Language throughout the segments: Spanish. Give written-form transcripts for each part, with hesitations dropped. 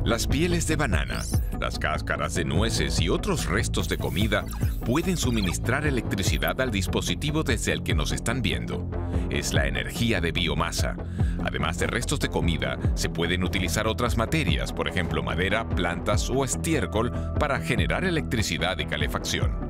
Las pieles de banana, las cáscaras de nueces y otros restos de comida pueden suministrar electricidad al dispositivo desde el que nos están viendo. Es la energía de biomasa. Además de restos de comida, se pueden utilizar otras materias, por ejemplo madera, plantas o estiércol, para generar electricidad y calefacción.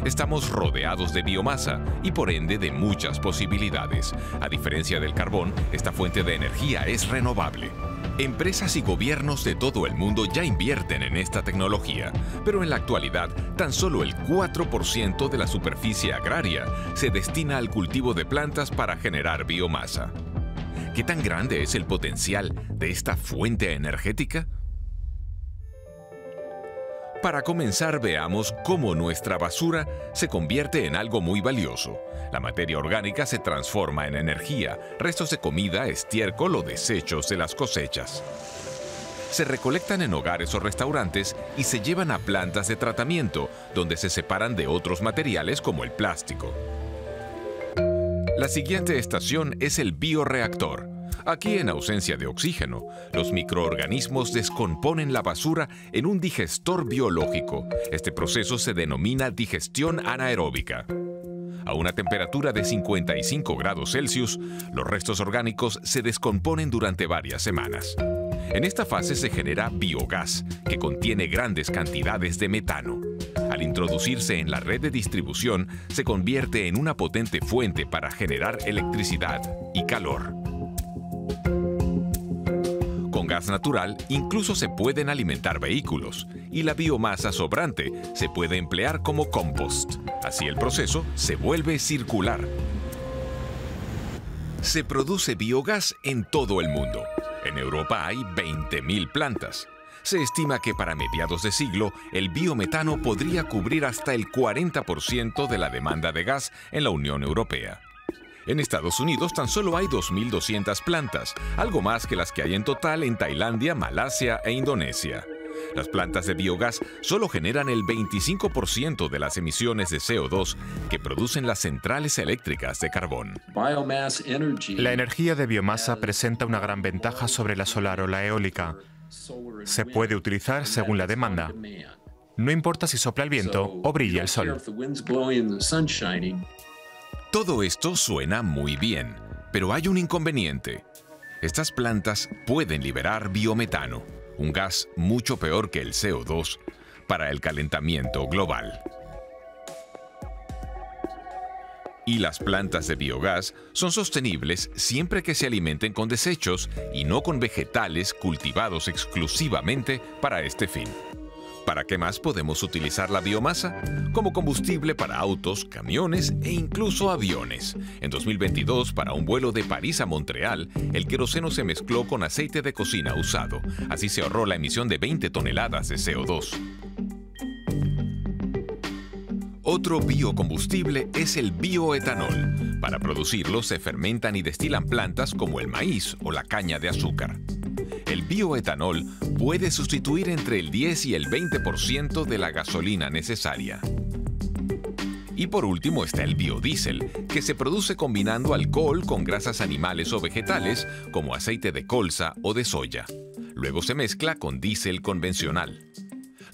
Estamos rodeados de biomasa y por ende de muchas posibilidades. A diferencia del carbón, esta fuente de energía es renovable. Empresas y gobiernos de todo el mundo ya invierten en esta tecnología, pero en la actualidad tan solo el 4% de la superficie agraria se destina al cultivo de plantas para generar biomasa. ¿Qué tan grande es el potencial de esta fuente energética? Para comenzar, veamos cómo nuestra basura se convierte en algo muy valioso. La materia orgánica se transforma en energía, restos de comida, estiércol o desechos de las cosechas. Se recolectan en hogares o restaurantes y se llevan a plantas de tratamiento, donde se separan de otros materiales como el plástico. La siguiente estación es el bioreactor. Aquí, en ausencia de oxígeno, los microorganismos descomponen la basura en un digestor biológico. Este proceso se denomina digestión anaeróbica. A una temperatura de 55 grados Celsius, los restos orgánicos se descomponen durante varias semanas. En esta fase se genera biogás, que contiene grandes cantidades de metano. Al introducirse en la red de distribución, se convierte en una potente fuente para generar electricidad y calor. Con gas natural, incluso se pueden alimentar vehículos, y la biomasa sobrante se puede emplear como compost. Así el proceso se vuelve circular. Se produce biogás en todo el mundo. En Europa hay 20.000 plantas. Se estima que para mediados de siglo, el biometano podría cubrir hasta el 40% de la demanda de gas en la Unión Europea. En Estados Unidos tan solo hay 2.200 plantas, algo más que las que hay en total en Tailandia, Malasia e Indonesia. Las plantas de biogás solo generan el 25% de las emisiones de CO2 que producen las centrales eléctricas de carbón. La energía de biomasa presenta una gran ventaja sobre la solar o la eólica. Se puede utilizar según la demanda. No importa si sopla el viento o brilla el sol. Todo esto suena muy bien, pero hay un inconveniente. Estas plantas pueden liberar biometano, un gas mucho peor que el CO2, para el calentamiento global. Y las plantas de biogás son sostenibles siempre que se alimenten con desechos y no con vegetales cultivados exclusivamente para este fin. ¿Para qué más podemos utilizar la biomasa? Como combustible para autos, camiones e incluso aviones. En 2022, para un vuelo de París a Montreal, el queroseno se mezcló con aceite de cocina usado. Así se ahorró la emisión de 20 toneladas de CO2. Otro biocombustible es el bioetanol. Para producirlo se fermentan y destilan plantas como el maíz o la caña de azúcar. El bioetanol puede sustituir entre el 10 y el 20% de la gasolina necesaria. Y por último está el biodiesel, que se produce combinando alcohol con grasas animales o vegetales, como aceite de colza o de soya. Luego se mezcla con diésel convencional.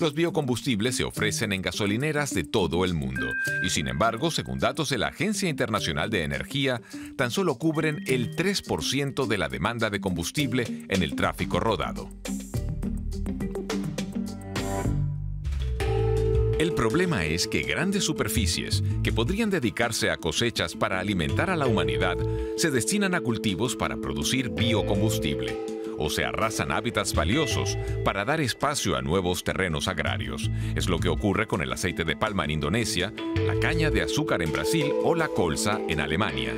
Los biocombustibles se ofrecen en gasolineras de todo el mundo y, sin embargo, según datos de la Agencia Internacional de Energía, tan solo cubren el 3% de la demanda de combustible en el tráfico rodado. El problema es que grandes superficies, que podrían dedicarse a cosechas para alimentar a la humanidad, se destinan a cultivos para producir biocombustible. O se arrasan hábitats valiosos para dar espacio a nuevos terrenos agrarios. Es lo que ocurre con el aceite de palma en Indonesia, la caña de azúcar en Brasil o la colza en Alemania.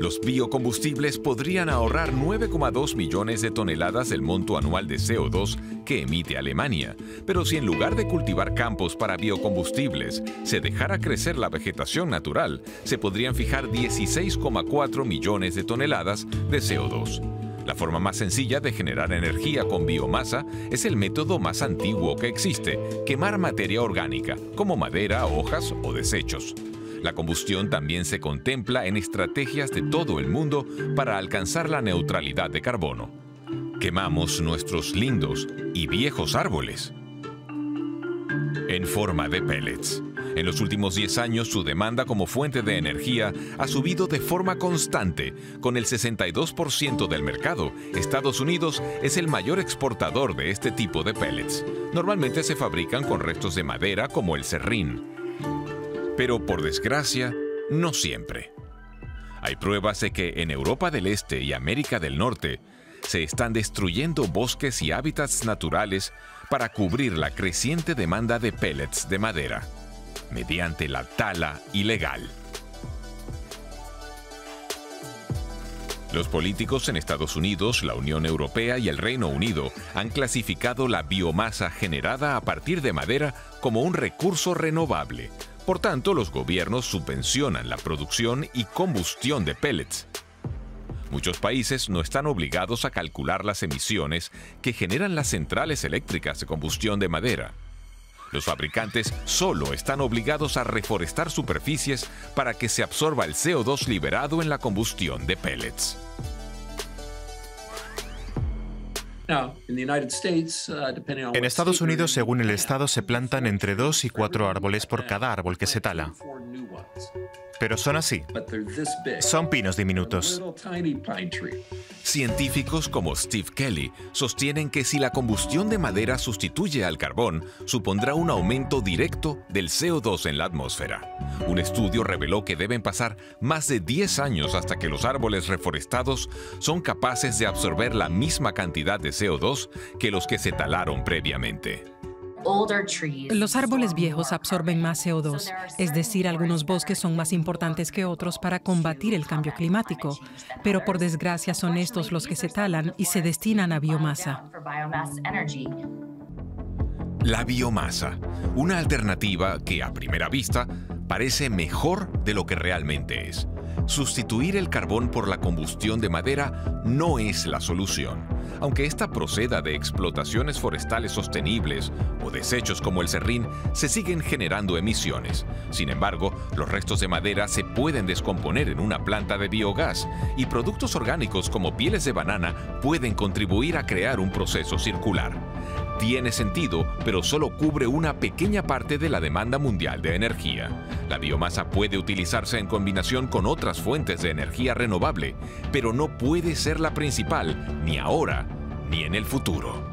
Los biocombustibles podrían ahorrar 9,2 millones de toneladas del monto anual de CO2 que emite Alemania. Pero si en lugar de cultivar campos para biocombustibles se dejara crecer la vegetación natural, se podrían fijar 16,4 millones de toneladas de CO2. La forma más sencilla de generar energía con biomasa es el método más antiguo que existe: quemar materia orgánica, como madera, hojas o desechos. La combustión también se contempla en estrategias de todo el mundo para alcanzar la neutralidad de carbono. Quemamos nuestros lindos y viejos árboles en forma de pellets. En los últimos 10 años, su demanda como fuente de energía ha subido de forma constante. Con el 62% del mercado, Estados Unidos es el mayor exportador de este tipo de pellets. Normalmente se fabrican con restos de madera como el serrín. Pero, por desgracia, no siempre. Hay pruebas de que en Europa del Este y América del Norte se están destruyendo bosques y hábitats naturales para cubrir la creciente demanda de pellets de madera, mediante la tala ilegal. Los políticos en Estados Unidos, la Unión Europea y el Reino Unido han clasificado la biomasa generada a partir de madera como un recurso renovable. Por tanto, los gobiernos subvencionan la producción y combustión de pellets. Muchos países no están obligados a calcular las emisiones que generan las centrales eléctricas de combustión de madera. Los fabricantes solo están obligados a reforestar superficies para que se absorba el CO2 liberado en la combustión de pellets. En Estados Unidos, según el estado, se plantan entre 2 y 4 árboles por cada árbol que se tala. Pero son así. Son pinos diminutos. Científicos como Steve Kelly sostienen que si la combustión de madera sustituye al carbón, supondrá un aumento directo del CO2 en la atmósfera. Un estudio reveló que deben pasar más de 10 años hasta que los árboles reforestados son capaces de absorber la misma cantidad de CO2 que los que se talaron previamente. Los árboles viejos absorben más CO2, es decir, algunos bosques son más importantes que otros para combatir el cambio climático, pero por desgracia son estos los que se talan y se destinan a biomasa. La biomasa, una alternativa que a primera vista parece mejor de lo que realmente es. Sustituir el carbón por la combustión de madera no es la solución. Aunque esta proceda de explotaciones forestales sostenibles o desechos como el serrín, se siguen generando emisiones. Sin embargo, los restos de madera se pueden descomponer en una planta de biogás y productos orgánicos como pieles de banana pueden contribuir a crear un proceso circular. Tiene sentido, pero solo cubre una pequeña parte de la demanda mundial de energía. La biomasa puede utilizarse en combinación con otras fuentes de energía renovable, pero no puede ser la principal, ni ahora, ni en el futuro.